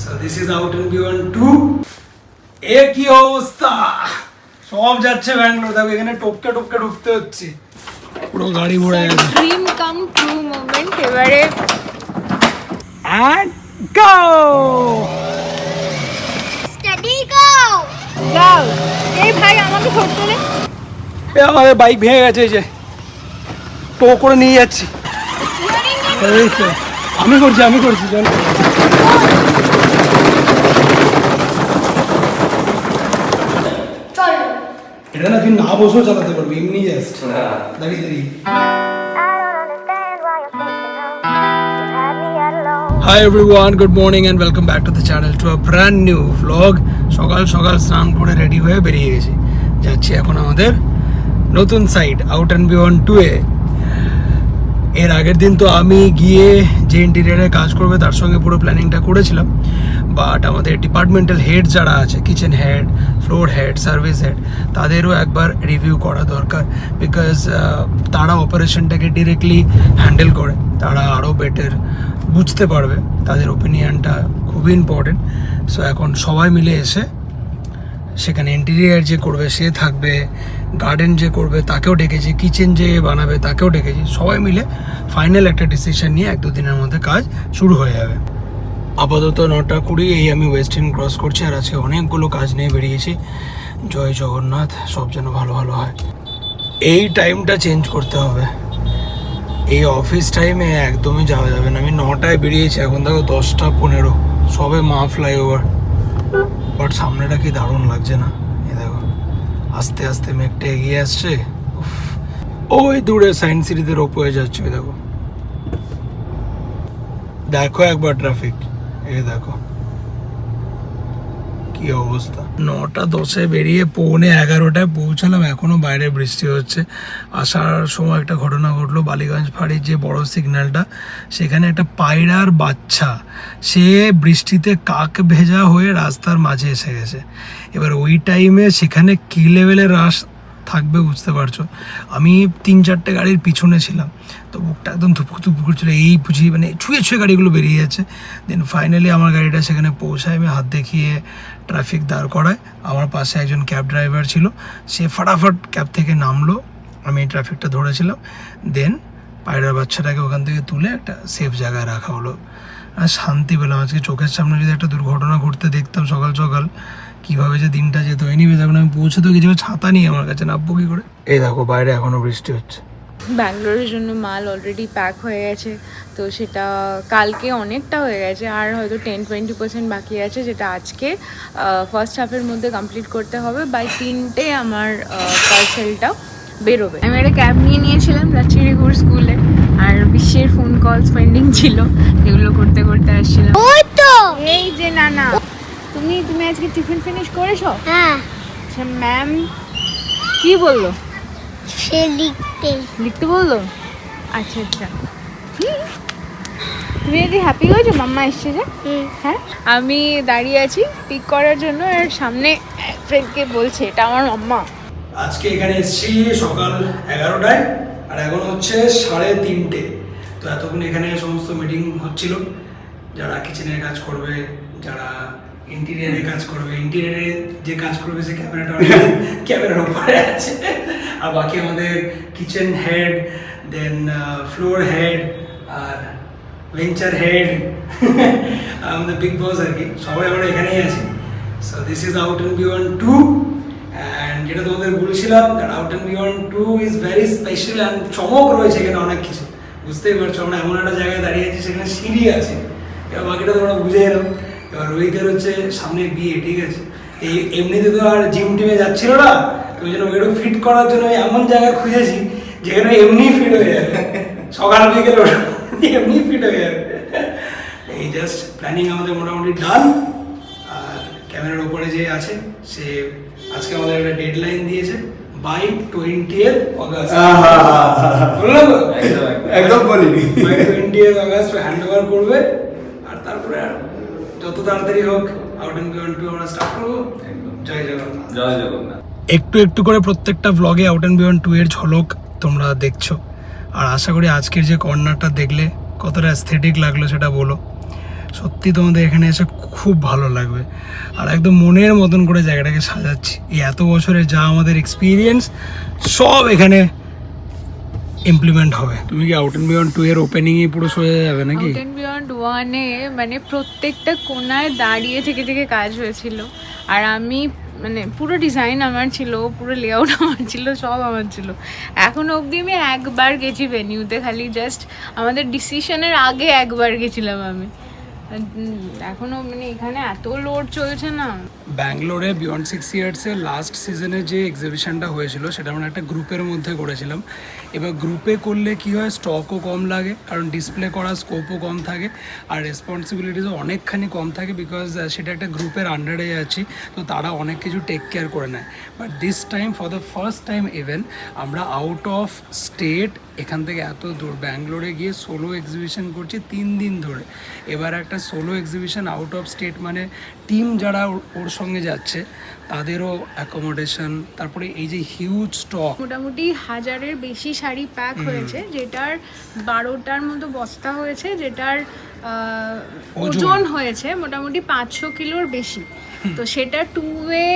So this is out in beyond 2. একই অবস্থা, সব যাচ্ছে ব্যাঙ্গালোর। দেখো এখানে টপকে টপকে ঢুকতে হচ্ছে, পুরো গাড়ি ভরে গেছে। ড্রিম কাম ট্রু মোমেন্ট এবারে। And go! Steady go! যাও। এই ভাই আমাকে ধরতে দে। আমাদের বাইক ভেঙে গেছে, এই যে টো করে নিয়ে যাচ্ছি। আমি করছি চলো। এটা না তুই না বসেও চালাতে পারবি, এমনি জাস্ট দাঁড়িয়ে দাঁড়িয়ে। Hi everyone, good morning and welcome back to the channel to a brand new vlog. সকাল সকাল স্নান করে রেডি হয়ে বেরিয়ে গেছি, যাচ্ছি এখন আমাদের নতুন সাইট আউট অ্যান্ড বিয়ন্ড 2 এ। এর আগের দিন তো আমি গিয়ে যে ইন্টেরিয়ারে কাজ করবে তার সঙ্গে পুরো প্ল্যানিংটা করেছিলাম, বাট আমাদের ডিপার্টমেন্টাল হেড যারা আছে, kitchen head, floor head, service head, তাদেরও একবার রিভিউ করা দরকার। বিকজ তারা অপারেশনটাকে ডিরেক্টলি হ্যান্ডেল করে, তারা আরও বেটার বুঝতে পারবে, তাদের ওপিনিয়নটা খুবই ইম্পর্টেন্ট। সো এখন সবাই মিলে এসে সেখানে ইন্টেরিয়ার যে করবে সে থাকবে, গার্ডেন যে করবে তাকেও ডেকেছি, কিচেন যে বানাবে তাকেও ডেকেছি। সবাই মিলে ফাইনাল একটা ডিসিশন নিয়ে 1-2 দিনের মধ্যে কাজ শুরু হয়ে যাবে। আপাতত 9:20 এই আমি ওয়েস্ট এন্ড ক্রস করছি, আর আজকে অনেকগুলো কাজ নিয়ে বেরিয়েছি। জয় জগন্নাথ, সব যেন ভালো ভালো হয়। এই টাইমটা চেঞ্জ করতে হবে, এই অফিস টাইমে একদমই যাওয়া যাবে না। আমি 9টায় বেরিয়েছি, এখন দেখো 10:15, সবে মা ফ্লাইওভার। বাট সামনেটা কি দারুণ লাগছে না? এ দেখো আস্তে আস্তে মেঘটা এগিয়ে আসছে। ওই দূরে সায়েন্স সিটিতে রোপওয়ে যাচ্ছে, ওই দেখো দেখো একবার ট্রাফিক, এই দেখো কি অবস্থা। 9:10 বেরিয়ে 11:15 পৌঁছালাম, এখনো বাইরে বৃষ্টি হচ্ছে। আসার সময় একটা ঘটনা ঘটলো, বালিগঞ্জ ফাঁড়ির যে বড় সিগন্যালটা, সেখানে একটা পায়রার বাচ্চা, সে বৃষ্টিতে কাক ভেজা হয়ে রাস্তার মাঝে এসে গেছে। এবার ওই টাইমে সেখানে কী লেভেলের রাশ থাকবে বুঝতে পারছো। আমি 3-4টে গাড়ির পিছনে ছিলাম, তো বুকটা একদম ধুপুক ধুপুক করছিল, এই বুঝি মানে ছুঁয়ে ছুঁয়ে গাড়িগুলো বেরিয়ে যাচ্ছে। দেন ফাইনালি আমার গাড়িটা সেখানে পৌঁছায়, আমি হাত দেখিয়ে ট্রাফিক দাঁড় করায়। আমার পাশে একজন ক্যাব ড্রাইভার ছিল, সে ফটাফট ক্যাব থেকে নামলো, আমি ট্রাফিকটা ধরেছিলাম। দেন পায়রার বাচ্চাটাকে ওখান থেকে তুলে একটা সেফ জায়গায় রাখা হলো। আর শান্তি পেলাম। আজকে চোখের সামনে যদি একটা দুর্ঘটনা ঘটতে দেখতাম সকাল সকাল, কীভাবে যে দিনটা যেত। এনিওয়েজ এখন আমি পৌঁছে তো গেছি, ছাতা নিয়ে আমার কাছে নামবো কী করে? এই দেখো বাইরে এখনও বৃষ্টি হচ্ছে। ব্যাঙ্গালোরের জন্য মাল অলরেডি প্যাক হয়ে গেছে, তো সেটা কালকে অনেকটা হয়ে গেছে, আর হয়তো 10-20% বাকি আছে, যেটা আজকে ফার্স্ট হাফের মধ্যে কমপ্লিট করতে হবে। বাই 3টে আমার পার্সেলটা বেরোবে। আমি একটা ক্যাব নিয়ে নিয়েছিলাম রাচিরিগুড় স্কুলে, আর বিশ্বের ফোন কলস পেন্ডিং ছিল, যেগুলো করতে করতে আসছিলাম। ওই তো এই যে না তুমি আজকে টিফিন ফিনিশ করেছো? হ্যাঁ। আচ্ছা ম্যাম কি বললো? সে লিখতে বললো? আচ্ছা তুমি যদি হ্যাপি হয়েছো মাম্মা এসছে যে? হ্যাঁ, আমি দাঁড়িয়ে আছি পিক করার জন্য, আর সামনে ফ্রেন্ডকে বলছে এটা আমার মাম্মা। আজকে এখানে এসেছি সকাল 11টায়, আর এখন হচ্ছে 3:30। তো এতক্ষণ এখানে সমস্ত মিটিং হচ্ছিল, যারা কিচেনের কাজ করবে, যারা ইন্টেরিয়ারে কাজ করবে, ইন্টেরিয়ারে যে কাজ করবে সে ক্যামেরার উপরে আছে, আর বাকি আমাদের কিচেন হেড, দেন ফ্লোর হেড, আর ভেঞ্চার হেড, আমাদের বিগ বস আর কি, সবাই আমরা এখানেই আছি। So this is out and beyond 2, and যেটা তোমাদের বলছিলাম, that out and beyond 2 is very special, and চমক রয়েছে এখানে অনেক কিছু। বুঝতেই পারছো, আমরা এমন একটা জায়গায় দাঁড়িয়ে আছি সেখানে সিঁড়ি আছে, এবার বাকিটা তোমরা বুঝে এলাম। এবার রোহিতের হচ্ছে সামনে বিয়ে, ঠিক আছে? এই এমনিতে তো আর জিম টিমে যাচ্ছিল না, তো ওই জন্য ওইটা ফিট করার জন্য আমি এমন জায়গায় খুঁজেছি যেখানে এমনি ফিট হয়ে যাবে, সকাল বিকেল এমনি ফিট হয়ে যাবে। এই জাস্ট প্ল্যানিং আমাদের মোটামুটি ডান। আর ক্যামেরার উপরে যে আছে সে আজকে আমাদের একটা ডেডলাইন দিয়েছে, বাই 20th অগাস্ট। বললো তো? একদম বলিনি। By 20th August hand over করবে, আর তারপরে যত তাড়াতাড়ি হোক আউট অ্যান্ড বিয়ন্ড 2 আমরা স্টার্ট করবো। জয় জগন্নাথ। জয় জগন্নাথ। একটু করে প্রত্যেকটা ব্লগে আউট অ্যান্ড বিয়ন্ড 2 এর ঝলক তোমরা দেখছো, আর আশা করি আজকের যে কর্নারটা দেখলে কতটা অ্যাস্থেটিক লাগলো সেটা বলো। সত্যি তোমাদের এখানে এসে খুব ভালো লাগবে। আর একদম মনের মতন করে জায়গাটাকে সাজাচ্ছি। এই এত বছরে যা আমাদের এক্সপিরিয়েন্স সব এখানে ইমপ্লিমেন্ট হবে। তুমি কি আউট অ্যান্ড বিয়ন্ড 2 এর ওপেনিংয়ে পুরো সোজা যাবে নাকি? আউট অ্যান্ড বিয়ন্ড 1 এ মানে প্রত্যেকটা কোনায় দাঁড়িয়ে থেকে থেকে কাজ হয়েছিল, আর আমি মানে পুরো ডিজাইন আমার ছিল, পুরো লেআউট আমার ছিল, সব আমার ছিল। এখনো অবধি আমি একবার গেছি ভেনিউতে, খালি জাস্ট আমাদের ডিসিশনের আগে একবার গেছিলাম আমি। এখনো মানে এখানে এত লোড চলছে না। ব্যাঙ্গালোরে বিয়ন্ড 6 ইয়ার্সের লাস্ট সিজনে যে এক্সিবিশনটা হয়েছিল সেটা আমরা একটা গ্রুপের মধ্যে করেছিলাম। এবার গ্রুপে করলে কি হয়, স্টকও কম লাগে, কারণ ডিসপ্লে করার স্কোপও কম থাকে, আর রেসপন্সিবিলিটিসও অনেকখানি কম থাকে, বিকজ সেটা একটা গ্রুপের আন্ডারে আছি, তো তারা অনেক কিছু টেক কেয়ার করে নেয়। But this time for the first time even আমরা আউট অফ স্টেট এখান থেকে এত দূর ব্যাঙ্গালোরে গিয়ে সোলো এক্সিবিশন করছি 3 দিন ধরে। এবার একটা solo exhibition out of state মানে টিম যারা ওর সঙ্গে যাচ্ছে তাদেরও অ্যাকোমোডেশন, তারপরে এই যে হিউজ স্টক, মোটামুটি 1000-এর বেশি শাড়ি প্যাক হয়েছে, যেটার 12টার মতো বস্তা হয়েছে, যেটার ওজন হয়েছে মোটামুটি 500 কিলোর বেশি। তো সেটা 2 ওয়ে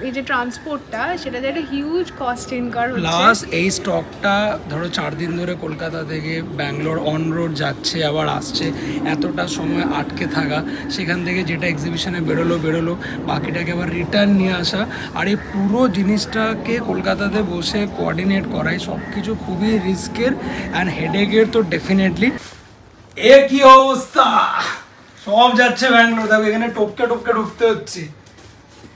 এই যে ট্রান্সপোর্টটা, সেটাতে একটা হিউজ কস্ট ইনকার হচ্ছে। প্লাস এই স্টকটা ধরো 4 দিন ধরে কলকাতা থেকে ব্যাঙ্গালোর অন রোড যাচ্ছে আবার আসছে, এতটা সময় আটকে থাকা, সেখান থেকে যেটা এক্সিবিশনে বেরোলো বাকিটাকে আবার রিটার্ন নিয়ে আসা, আর এই পুরো জিনিসটাকে কলকাতাতে বসে কোঅর্ডিনেট করাই সব কিছু খুবই রিস্কের অ্যান্ড হেডেকের। তো ডেফিনেটলি এ কি অবস্থা, সব যাচ্ছে ব্যাঙ্গালোর, দেখো এখানে টপকে টপকে ঢুকতে হচ্ছে।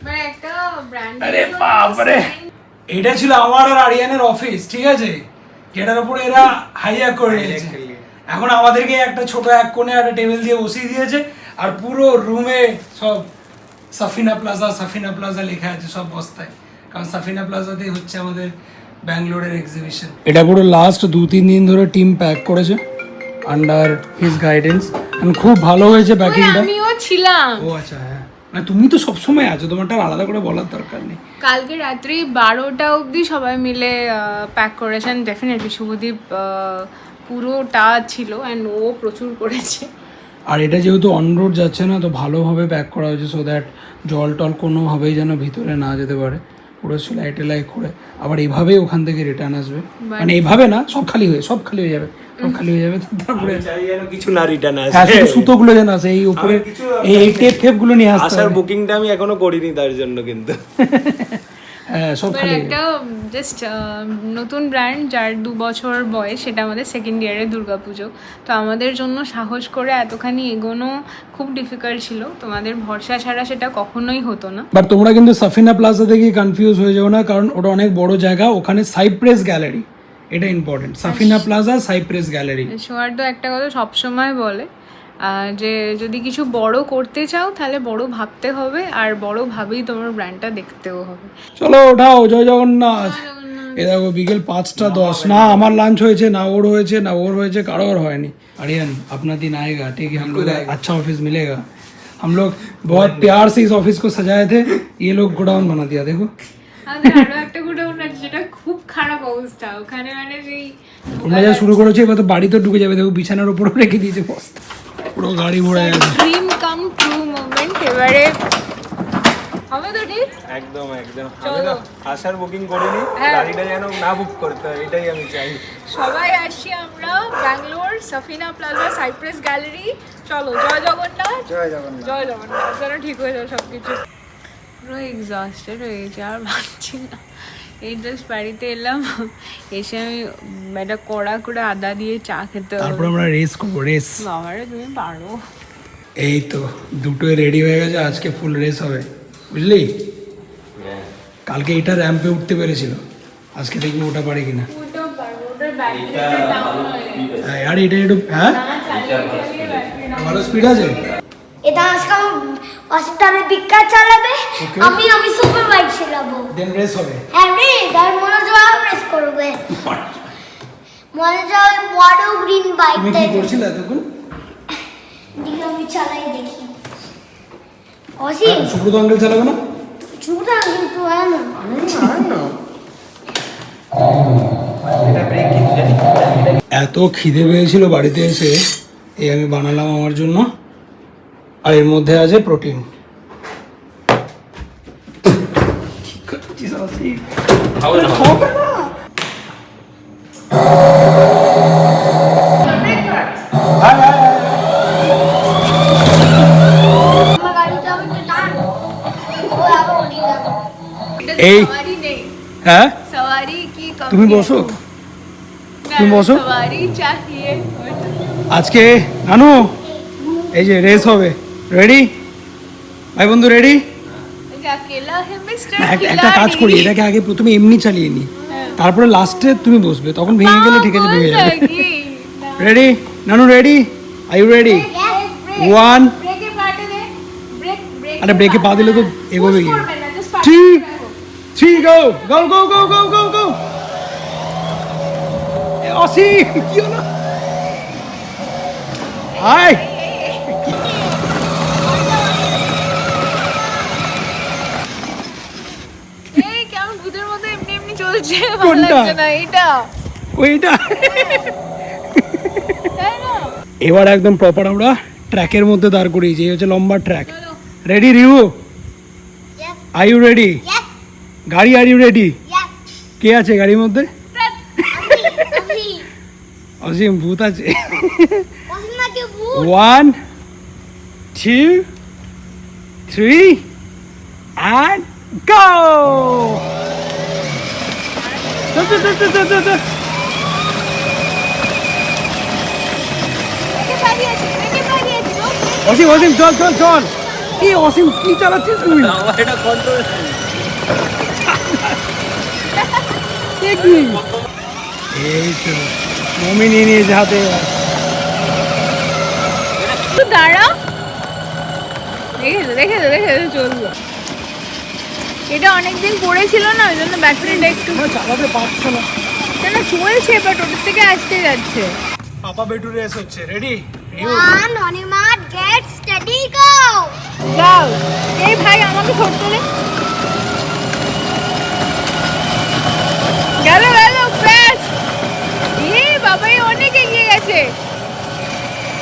মানে একটা ব্র্যান্ড, আরে বাপরে, এটা ছিল আমার আর আরিয়ানের অফিস, ঠিক আছে, যেটার উপর এরা হাইজ্যাক করে নিয়েছে। এখন আমাদেরকে একটা ছোট এক কোণে একটা টেবিল দিয়ে বসিয়ে দিয়েছে, আর পুরো রুমে সব সাফিনা প্লাজা লেখা আছে সব বস্তায়, কারণ সাফিনা প্লাজাতেই হচ্ছে আমাদের ব্যাঙ্গালোরের এক্সিবিশন। এটা পুরো লাস্ট 2-3 দিন ধরে টিম প্যাক করেছে আন্ডার হিজ গাইডেন্স, খুব ভালো হয়েছে প্যাকিংটা। আমিও ছিলাম। ও আচ্ছা, হ্যাঁ, না তুমি তো সবসময় আছো, তোমারটা আলাদা করে বলার দরকার নেই। কালকে রাত্রি 12টা অবধি সবাই মিলে প্যাক করেছেন। ডেফিনেটলি শুভদীপ পুরোটা ছিল, অ্যান্ড ও প্রচুর করেছে। আর এটা যেহেতু অন রোড যাচ্ছে না, তো ভালোভাবে প্যাক করা হয়েছে, সো দ্যাট জল টল কোনোভাবেই যেন ভিতরে না যেতে পারে, পুরো সেলাই করে আবার এইভাবেই ওখান থেকে রিটার্ন আসবে। মানে এইভাবে না, সব খালি হয়ে যাবে, তারপরে কিছু না রিটার্ন আসে, হ্যাঁ, শুধু সুতোগুলো যেন আসে, এই উপরে এই টেপ গুলো নিয়ে আসতে আসার হবে। বুকিংটা আমি এখনো করিনি তার জন্য, কিন্তু হ্যাঁ, সব খালি। একটা জাস্ট নতুন ব্র্যান্ড যার 2 বছর বয়স, সেটা আমাদের সেকেন্ড ইয়ারে দুর্গাপুজো। তো আমাদের জন্য সাহস করে এতখানি এগোনো খুব ডিফিকাল্ট ছিল, তোমাদের ভরসা ছাড়া সেটা কখনোই হতো না। বাট তোমরা কিন্তু সাফিনা প্লাজা থেকে কনফিউজ হয়ে যাও না, কারণ ওটা অনেক বড় জায়গা, ওখানে সাইপ্রেস গ্যালারি, এটা important, Safina plaza Cypress gallery. সোয়ার্দ একটা কথা সবসময় বলে যে যদি কিছু বড় করতে চাও তাহলে বড় ভাবতে হবে, আর বড় ভাবেই তোমার ব্র্যান্ডটা দেখতেও হবে। চলো ওঠাও, জয় জগন্নাথ। এ দেখো বিকেল 5:10, না আমার লাঞ্চ হয়েছে, না ওর হয়েছে, কারোর হয়নি। আরিয়ান अपना दिन आएगा, ठीक है, हम लोग अच्छा ऑफिस मिलेगा। हम लोग बहुत प्यार से इस ऑफिस को सजाए थे, ये लोग गोडाउन बना दिया। देखो আমাদের আরো একটা গোডাউন আছে, যেটা খুব খারাপ অবস্থা, ওখানে মানে সেই তোমরা যা শুরু করেছো, এবার তো বাড়িতে ঢুকে যাবে। দেখো বিছানার উপরও রেখে দিয়েছে বস্তা, পুরো গাড়ি ভরে গেছে। Dream come true moment. এবারে হবে তো ঠিক? একদম আমি না আসার বুকিং করিনি, গাড়িটা যেন না বুক করতে হয়, এটাই আমি চাই। সবাই আসি আমরা Bangalore, Safina plaza, Cypress gallery. চলো, জয় জগন্নাথ, জয় জগন্নাথ। যেন ঠিক হয়ে যাও সবকিছু। পুরো এক্সস্টেড হয়ে গেছে, আর ভাবছি না। এই জাস্ট বাড়িতে এলাম, এসে আমি একটা কড়া করে আদা দিয়ে চা খেতে হবে। তারপর আমরা রেস করবো, রেস। বাবারে তুমি পারো। এই তো দুটোই রেডি হয়ে গেছে, আজকে ফুল রেস হবে, বুঝলি? কালকে এটা র্যাম্পে উঠতে পেরেছিল, আজকে দেখবি ওটা পারে কিনা। ওটাও পারবো, ওটার ব্যাটারিটা ডাউন হয়ে গেছে। আর এটা একটু, হ্যাঁ, ভালো স্পিড আছে। এটা আজকে হসপিটালে বিক্কা চালাবে, আমি সুপার বাইক চালাবো, দেন রেস হবে। হ্যাঁ রে, তার মনোযোগ রেস করবে, মনোযোগ বড় গ্রিন তুমি বাইকটা কি করছিলে এতক্ষণ? দিকে আমি চালাই দেখি। অসি সুব্রত আঙ্কেল চালাবে না? ছুটা কিন্তু হয় না, এত খিদে পেয়েছিল বাড়িতে এসে, এই আমি বানালাম আমার জন্য আর এর মধ্যে আছে প্রোটিন। আমার গাড়িতে আমি তো টান ও আবার উঠে যাবে। এই सवारी नहीं, হ্যাঁ सवारी की कमी তুমি है। বসো, ना, তুমি বসো। सवारी चाहिए। আজকে নানু এই যে রেস হবে, রেডি ভাই বন্ধু রেডি? ये अकेला है मिस्टर একটা কাজ করি, এটাকে আগে প্রথমে এমনি চালিয়ে নি, তারপরে লাস্টে তুমি বসবে, তখন ভেঙে গেলে ঠিক আছে ভেঙে যাবে। রেডি নানু, ready? Are you ready? One, ব্রেকে পাটে দে, ব্রেক আরে ব্রেকে পা দিলে তো এগোবে কি? করবে না, just পাটে 3 রাখো। 3 গো go go go go go গো। অসি কি হলো? হাই এই কেমন ভূতের মতো এমনি এমনি চলছে, ভালো কোনটা? লাগছে না এটা, ওইটা। তাই না? এবার একদম প্রপার আমরা ট্র্যাকের মধ্যে দাঁড় করিয়েছি, এই হচ্ছে লম্বা ট্র্যাক। রেডি রিহু? Yes, are you ready? yes, গাড়ি আর ইউ রেডি? yes. কে আছে গাড়ির মধ্যে? আমি অসীম ভূত আছে। অসীম না কি ভূত? 1 2 3 and go! চল, চল, চল, চল, চল, চল, চল। ব্রেকে পা দিয়েছি, ব্রেকে পা দিয়েছি, রোক। অসীম অসীম চল চল চল। কি অসীম কি চালাচ্ছিস তুই? আমার এটা কন্ট্রোল এ কি? এই তো মমি নিয়ে নিয়েছে হাতে। একটু দাঁড়া, দেখে চলবো। এটা অনেকদিন পড়েছিল না, ওই জন্য ব্যাটারিটা একটু চালাতে পারছো না। না চলছে, বাট ওটার থেকে আসতে যাচ্ছে। পাপা বেটু রেস হচ্ছে, ready? One, Hanimat, get steady, go! যাও, এই ভাই আমাকে ধরতে দে। গেল ব্যাস। বাবা এই অনেক এগিয়ে গেছে,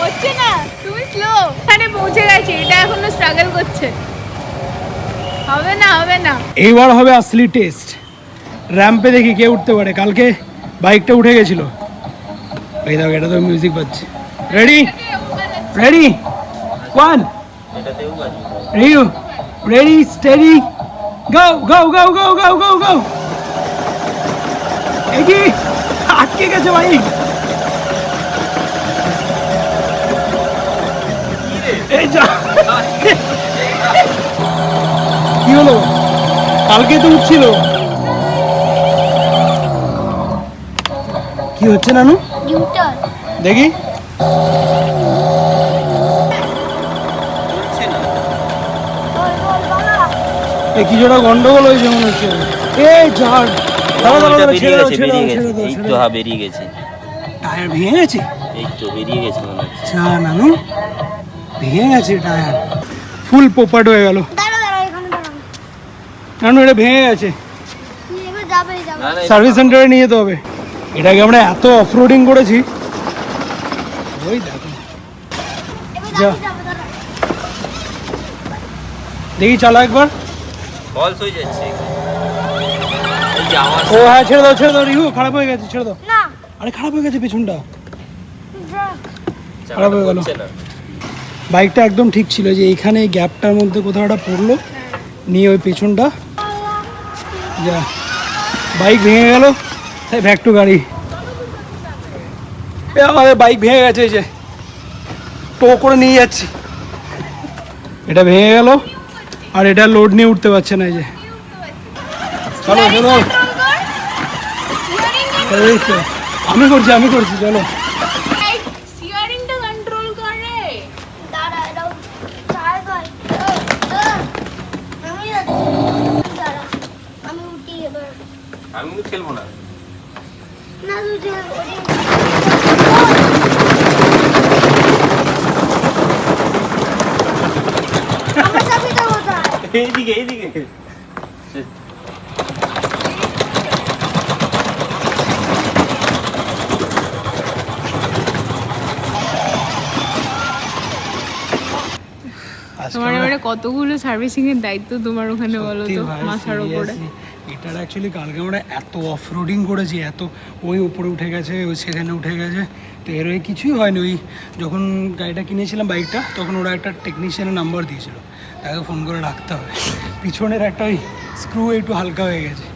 হচ্ছে না, তুমি স্লো। এখানে পৌঁছে গেছে, এটা এখনো স্ট্রাগল করছে। হবে না। এইবার হবে আসলি টেস্ট। র্যাম্পে দেখি কে উঠতে পারে। কালকে বাইকটা উঠে গেছিল। এই দেখো, এটা তো মিউজিক বাজছে। রেডি রেডি 1 রিউ ready steady go go go go go go go. এই কি আটকে গেছে বাইক। এই যা, কি হলো? কালকে তো উঠছিল। কি হচ্ছে নানু? U-turn. দেখি। এই কিছুটা গন্ডগোল হয়েছে মনে হচ্ছে। এই ঝাড়, দাঁড়া দাঁড়া দাঁড়া, ছেড়ে দাও ছেড়ে দাও ছেড়ে দাও এই ছেড়ে তো দাও। বেরিয়ে গেছে, টায়ার ভেঙে গেছে? এই তো বেরিয়ে গেছে মনে হচ্ছে। চা নানু, ভেঙে গেছে টায়ার, ফুল পোপাট হয়ে গেল। দাঁড়া, এখানে দাঁড়াও। নানু এটা ভেঙে গেছে, এবার যাবে। না না সার্ভিস সেন্টারে নিয়ে যেতে হবে। এটাকে আমরা এত অফরোডিং করেছি, ওই দেখো। এবার যা। যাবে, দাঁড়া। দেখি চালা একবার। ফলস হয়ে যাচ্ছে এই যে আওয়াজ। ও হ্যাঁ, ছেড়ে দাও রিহু, খারাপ হয়ে গেছে, ছেড়ে দাও। না, আরে খারাপ হয়ে গেছে পেছনটা, যাক। খারাপ হয়ে গেল। হচ্ছে না। বাইকটা একদম ঠিক ছিল, যে এইখানে এই গ্যাপটার মধ্যে কোথাও একটা পড়লো, নিয়ে ওই পেছনটা যা, বাইক ভেঙে গেল। তাই ব্যাক টু গাড়ি। এ আমাদের বাইক ভেঙে গেছে, এই যে টো করে নিয়ে যাচ্ছি। এটা ভেঙে গেল, আর এটা লোড নিয়ে উঠতে পারছে না। এই যে চলো চলো, এই তো, আমি করছি চলো। স্টিয়ারিংটা কন্ট্রোল করে। দাঁড়া, এটাও ট্রাই কর। আমি যাচ্ছি। দাঁড়া, আমি উঠি এবার। আমি কিন্তু খেলবো না। না, তুই যে আমার চাবিটা কোথায়? এইদিকে আজকে তোমার আমরা- এবারে কতগুলো সার্ভিসিং এর দায়িত্ব তোমার ওখানে বলো সত্যি তো ভাই, মাথার উপরে। seriously, এটার অ্যাকচুয়ালি কালকে আমরা এত অফ রোডিং করেছি, এত ওই উপরে উঠে গেছে, ওই সেখানে উঠে গেছে, তো এর ওই কিছুই হয়নি। ওই যখন গাড়িটা কিনেছিলাম বাইকটা, তখন ওরা একটা টেকনিশিয়ানের নাম্বার দিয়েছিল, তাকে ফোন করে রাখতে হবে। পিছনের একটা ওই স্ক্রু একটু হালকা হয়ে গেছে।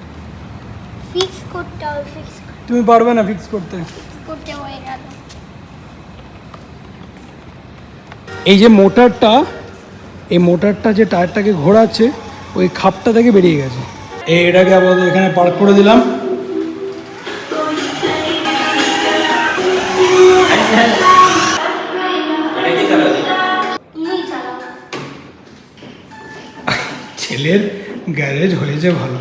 ফিক্স করতে হবে, ফিক্স তুমি পারবে না ফিক্স করতে? করতে হয়ে গেল। এই যে মোটরটা, এই মোটরটা যে টায়ারটাকে ঘোরাচ্ছে, ওই খাপটা থেকে বেরিয়ে গেছে। এটাকে আপাতত এখানে পার্ক করে দিলাম। তুমি চালাও। ছেলের গ্যারেজ হয়েছে ভালো,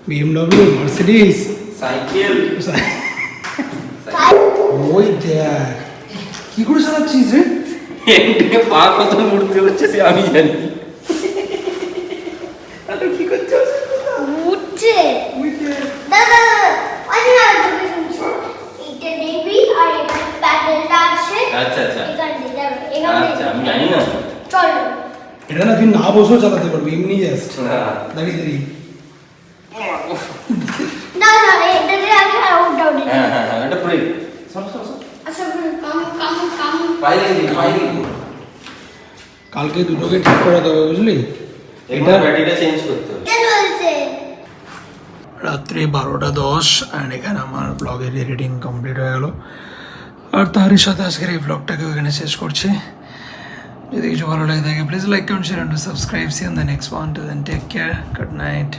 বিএমডব্লিউ, মার্সিডিজ। সাইকেল ওই দেখ কি করে চালাচ্ছিস রে? এদিকে পা কত মুড়তে হচ্ছে সে আমি জানি। উঠছে। দাদা আরে না তুমি শুনছো, এটা নেবি আর এখানে প্যাডেলটা আছে। আচ্ছা আচ্ছা এখানে দিয়ে যাবে, এখানে আচ্ছা আমি জানি না। চলো। এটা না তুই না বসেও চালাতে পারবি, এমনি জাস্ট হ্যাঁ। দাঁড়িয়ে দাঁড়িয়ে। দাদা এটা দিয়ে আগে আর ওটা উঠে হ্যাঁ হ্যাঁ হ্যাঁ এটা পুরো সর সর সর আচ্ছা কাম কাম কাম। পাইলে কালকে দুটোকে ঠিক করাতে হবে, বুঝলি? এটা ব্যাটারিটা চেঞ্জ করতে হবে। কেন হয়েছে? রাত্রি 12:10 অ্যান্ড এখানে আমার ব্লগের এডিটিং কমপ্লিট হয়ে গেল। আর তারই সাথে আজকের এই ব্লগটাকে ওখানে শেষ করছি। যদি কিছু ভালো লাগে থাকে please like, comment, share and subscribe. See on the next one. Till then take care, good night.